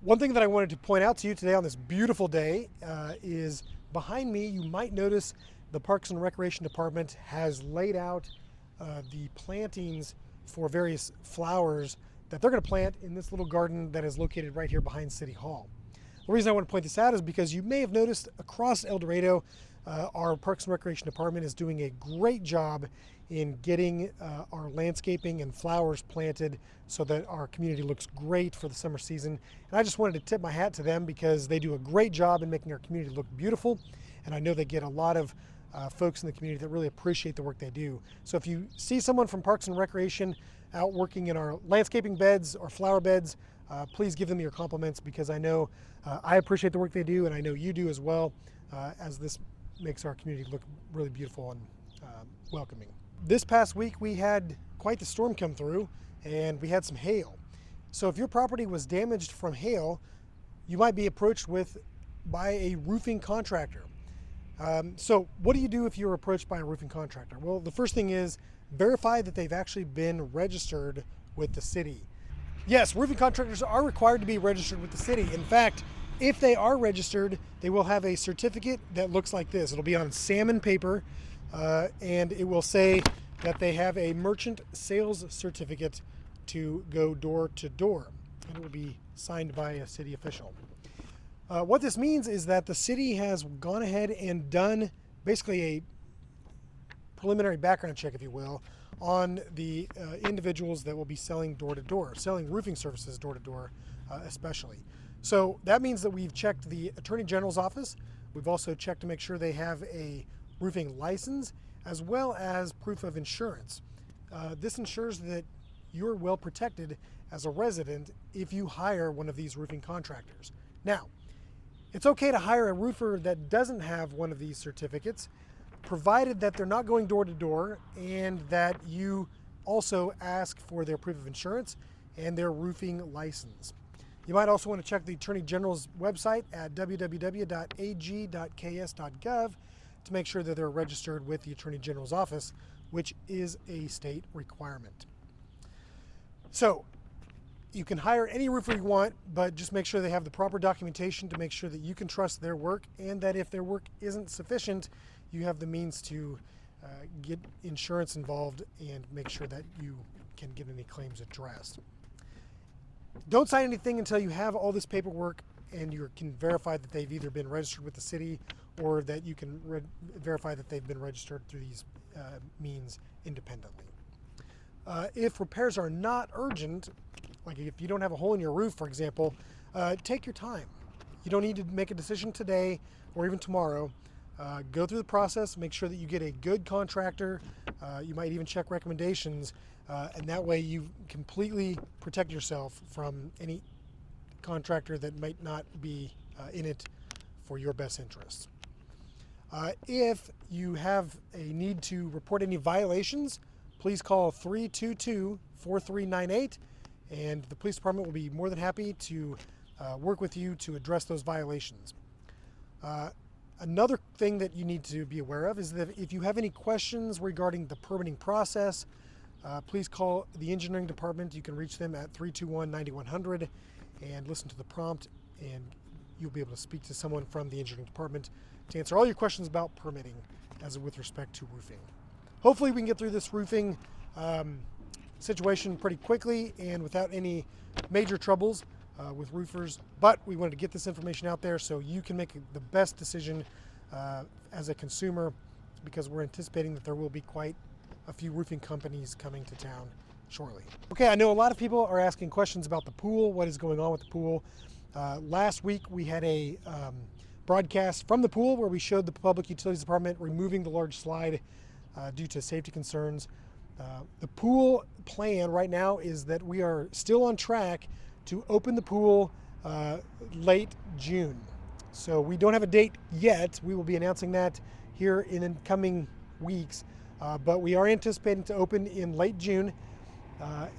One thing that I wanted to point out to you today on this beautiful day is behind me, you might notice the Parks and Recreation Department has laid out the plantings for various flowers that they're going to plant in this little garden that is located right here behind City Hall. The reason I want to point this out is because you may have noticed across El Dorado, our Parks and Recreation Department is doing a great job in getting our landscaping and flowers planted so that our community looks great for the summer season. And I just wanted to tip my hat to them because they do a great job in making our community look beautiful. And I know they get a lot of folks in the community that really appreciate the work they do. So if you see someone from Parks and Recreation out working in our landscaping beds or flower beds, please give them your compliments because I know I appreciate the work they do and I know you do as well, as this makes our community look really beautiful and welcoming. This past week we had quite the storm come through and we had some hail. So if your property was damaged from hail, you might be approached by a roofing contractor. So what do you do if you're approached by a roofing contractor? Well, the first thing is verify that they've actually been registered with the city. Yes, roofing contractors are required to be registered with the city. In fact, if they are registered, they will have a certificate that looks like this. It'll be on salmon paper, and it will say that they have a merchant sales certificate to go door to door, and it will be signed by a city official. What this means is that the city has gone ahead and done basically a preliminary background check, if you will, on the individuals that will be selling door to door, selling roofing services door to door, especially. So that means that we've checked the Attorney General's office. We've also checked to make sure they have a roofing license as well as proof of insurance. This ensures that you're well protected as a resident if you hire one of these roofing contractors. Now, it's okay to hire a roofer that doesn't have one of these certificates, provided that they're not going door to door and that you also ask for their proof of insurance and their roofing license. You might also want to check the Attorney General's website at www.ag.ks.gov to make sure that they're registered with the Attorney General's office, which is a state requirement. So you can hire any roofer you want, but just make sure they have the proper documentation to make sure that you can trust their work, and that if their work isn't sufficient, you have the means to get insurance involved and make sure that you can get any claims addressed. Don't sign anything until you have all this paperwork and you can verify that they've either been registered with the city or that you can verify that they've been registered through these means independently. If repairs are not urgent, like if you don't have a hole in your roof, for example, take your time. You don't need to make a decision today or even tomorrow. Go through the process, make sure that you get a good contractor. You might even check recommendations, and that way you completely protect yourself from any contractor that might not be in it for your best interests. If you have a need to report any violations, please call 322-4398, and the police department will be more than happy to work with you to address those violations. Another thing that you need to be aware of is that if you have any questions regarding the permitting process, please call the engineering department. You can reach them at 321-9100 and listen to the prompt, and you'll be able to speak to someone from the engineering department to answer all your questions about permitting as with respect to roofing. Hopefully we can get through this roofing situation pretty quickly and without any major troubles with roofers, but we wanted to get this information out there so you can make the best decision as a consumer, because we're anticipating that there will be quite a few roofing companies coming to town shortly. Okay, I know a lot of people are asking questions about the pool, what is going on with the pool. Last week we had a broadcast from the pool where we showed the Public Utilities Department removing the large slide due to safety concerns. The pool plan right now is that we are still on track to open the pool late June. So we don't have a date yet. We will be announcing that here in the coming weeks, but we are anticipating to open in late June,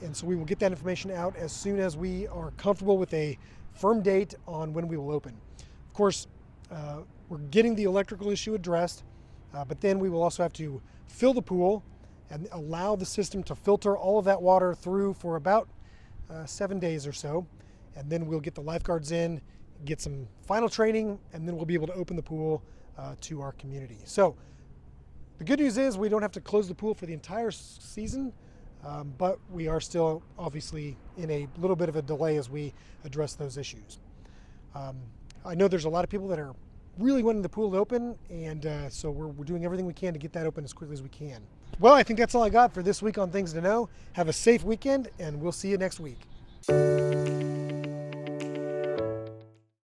and so we will get that information out as soon as we are comfortable with a firm date on when we will open. Of course, we're getting the electrical issue addressed, but then we will also have to fill the pool and allow the system to filter all of that water through for about 7 days or so. and then we'll get the lifeguards in, get some final training, and then we'll be able to open the pool to our community. So the good news is we don't have to close the pool for the entire season, but we are still obviously in a little bit of a delay as we address those issues. I know there's a lot of people that are really wanting the pool to open, and so we're doing everything we can to get that open as quickly as we can. Well, I think that's all I got for this week on Things to Know. Have a safe weekend, and we'll see you next week.